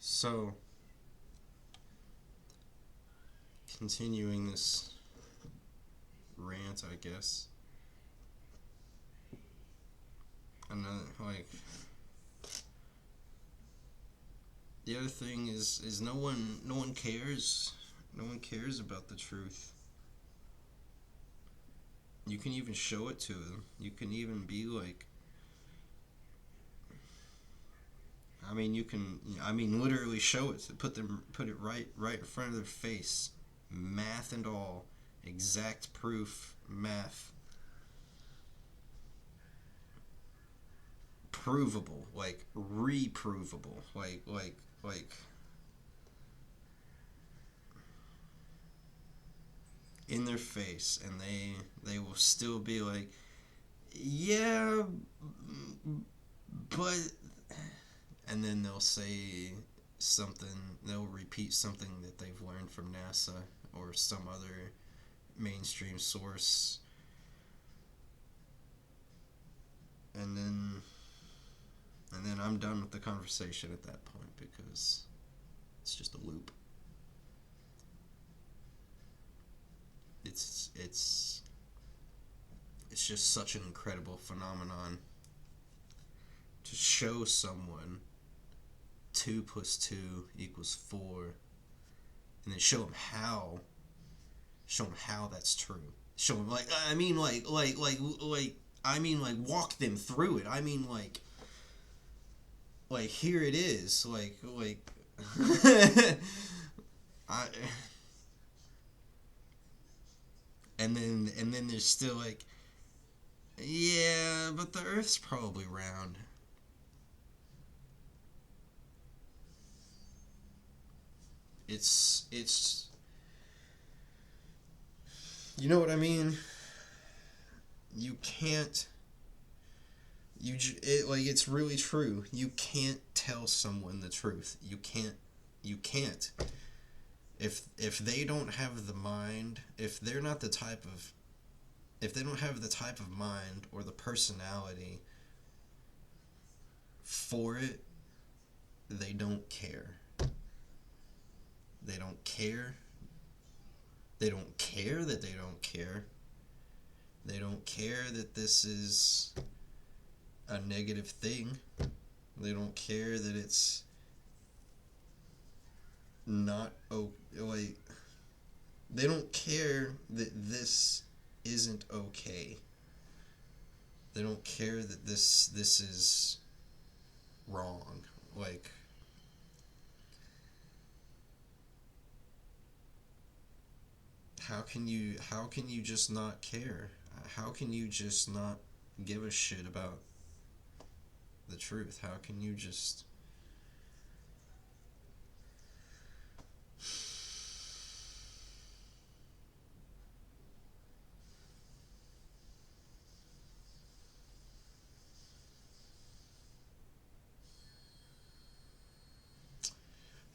So, continuing this rant, I guess. Another, like, the other thing is no one cares. No one cares about the truth. You can even show it to them. You can even be like, literally show it. Put it right in front of their face, math and all, exact proof, math, provable, like reprovable, like in their face, and they will still be like, yeah, but, and then they'll say something, they'll repeat something that they've learned from NASA or some other mainstream source, and then I'm done with the conversation at that point because it's just a loop. It's it's just such an incredible phenomenon to show someone 2 plus 2 equals 4, and then show them how that's true. Show them walk them through it. Here it is. I and then there's still like, yeah, but the Earth's probably round. It's you know what I mean. You can't. It's really true. You can't tell someone the truth. You can't. If they don't have the mind, if they don't have the type of mind or the personality for it, they don't care. They don't care. They don't care that they don't care. They don't care that this is a negative thing. They don't care that it's not they don't care that this isn't okay. They don't care that this is wrong. How can you just not care? How can you just not give a shit about the truth? How can you just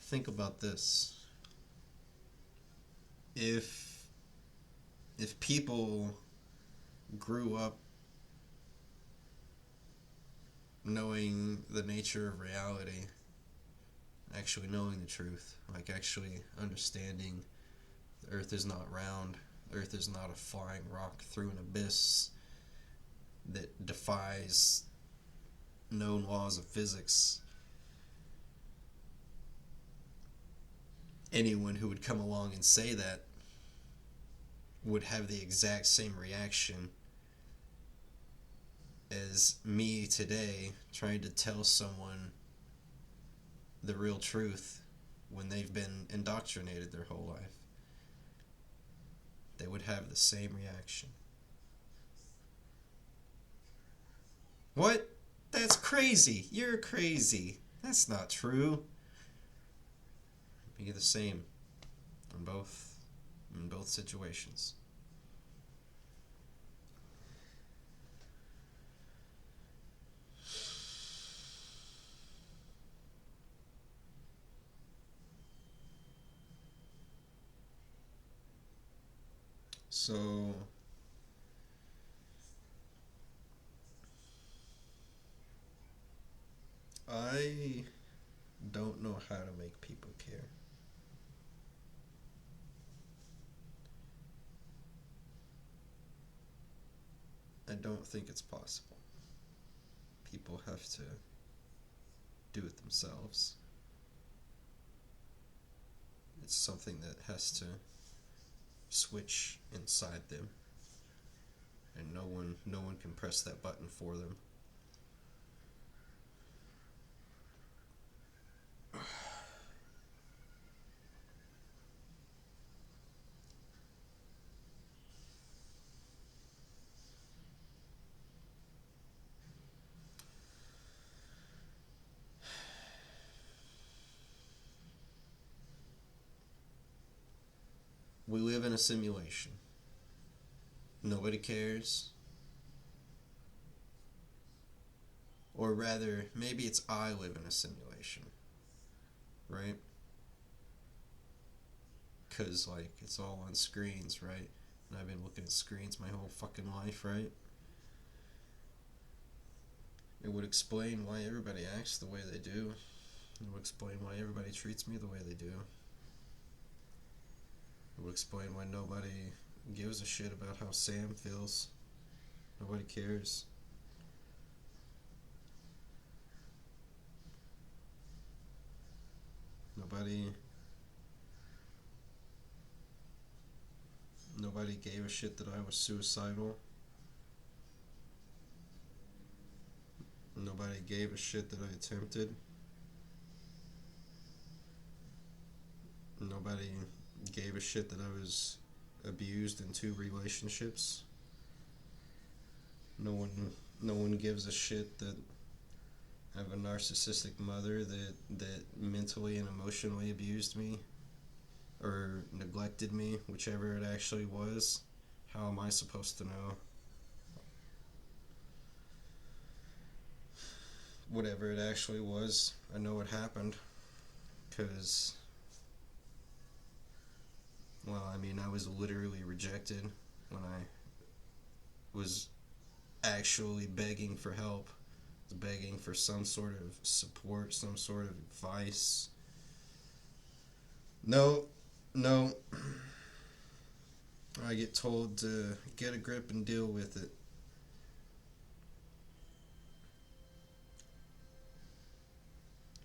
think about this? If people grew up knowing the nature of reality, actually knowing the truth, actually understanding the earth is not round, the earth is not a flying rock through an abyss that defies known laws of physics, anyone who would come along and say that would have the exact same reaction as me today trying to tell someone the real truth when they've been indoctrinated their whole life. They would have the same reaction. What? That's crazy. You're crazy. That's not true. Be the same in both situations. So I don't know how to make people care. I don't think it's possible. People have to do it themselves. It's something that has to switch inside them, and no one can press that button for them. We live in a simulation. Nobody cares. Or rather, maybe it's I live in a simulation. Right? Because, like, it's all on screens, right? And I've been looking at screens my whole fucking life, right? It would explain why everybody acts the way they do. It would explain why everybody treats me the way they do. It would explain why nobody gives a shit about how Sam feels. Nobody cares. Nobody gave a shit that I was suicidal. Nobody gave a shit that I attempted. Nobody gave a shit that I was abused in 2 relationships. No one gives a shit that I have a narcissistic mother that mentally and emotionally abused me or neglected me, whichever it actually was. How am I supposed to know? Whatever it actually was, I know it happened. Because, well, I mean, I was literally rejected when I was actually begging for help, begging for some sort of support, some sort of advice. No. I get told to get a grip and deal with it.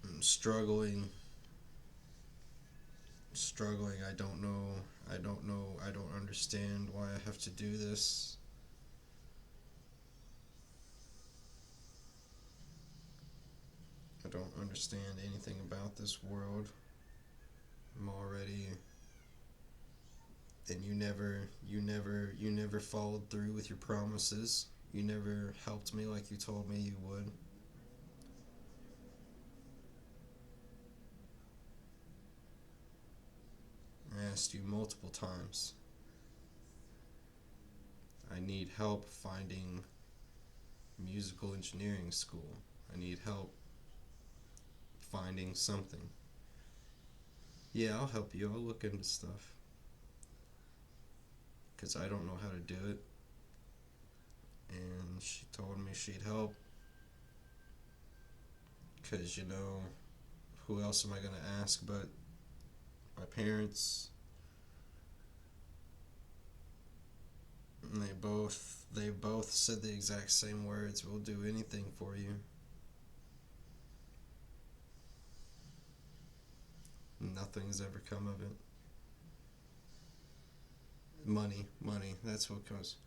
I'm struggling. I don't know. I don't understand why I have to do this. I don't understand anything about this world. I'm already, and you never followed through with your promises. You never helped me like you told me you would. I asked you multiple times. I need help finding musical engineering school. I need help finding something. Yeah, I'll help you. I'll look into stuff. Because I don't know how to do it. And she told me she'd help. Because, who else am I going to ask but my parents? And they both said the exact same words. We'll do anything for you. Nothing's ever come of it. Money. That's what comes.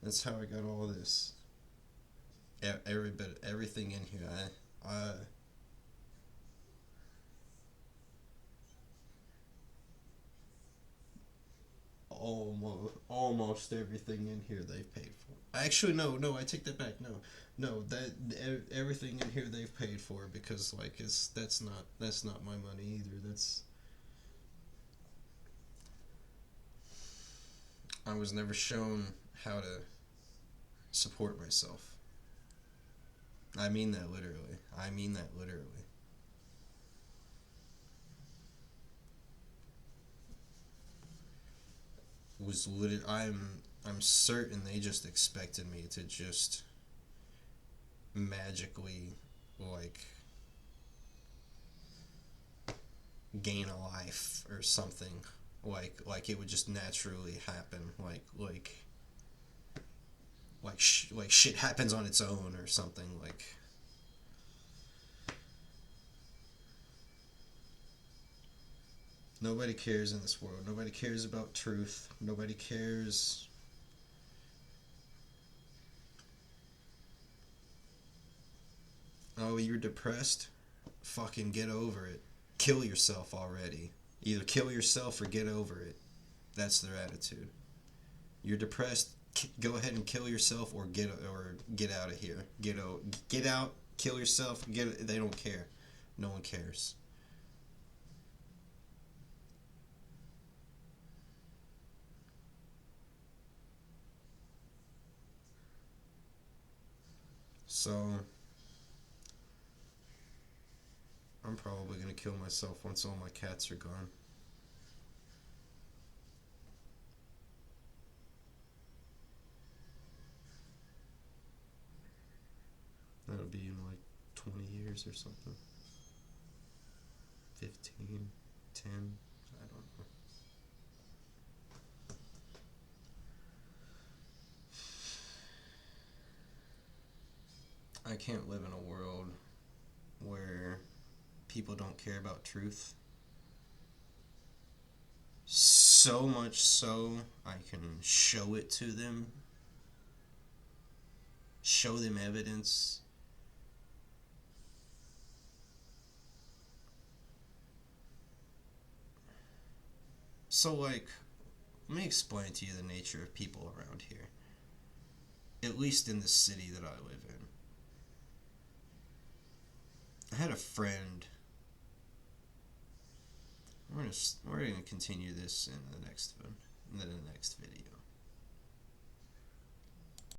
That's how I got all this. Everything in here. I almost everything in here they've paid for. Actually, no, I take that back. No, that everything in here they've paid for because that's not my money either. I was never shown how to support myself. I mean that literally. Was lit. I'm certain they just expected me to just magically, like, gain a life or something, like it would just naturally happen, like shit happens on its own or something. Like, nobody cares in this world. Nobody cares about truth. Nobody cares. Oh, you're depressed? Fucking get over it. Kill yourself already. Either kill yourself or get over it. That's their attitude. You're depressed? Go ahead and kill yourself, or get out of here. Get out. Kill yourself. They don't care. No one cares. So I'm probably gonna kill myself once all my cats are gone. That'll be in like 20 years or something. 15, 10, I don't know. I can't live in a world where people don't care about truth. So much so, I can show it to them, show them evidence. So, like, let me explain to you the nature of people around here. At least in the city that I live in. I had a friend. We're gonna continue this in the next video.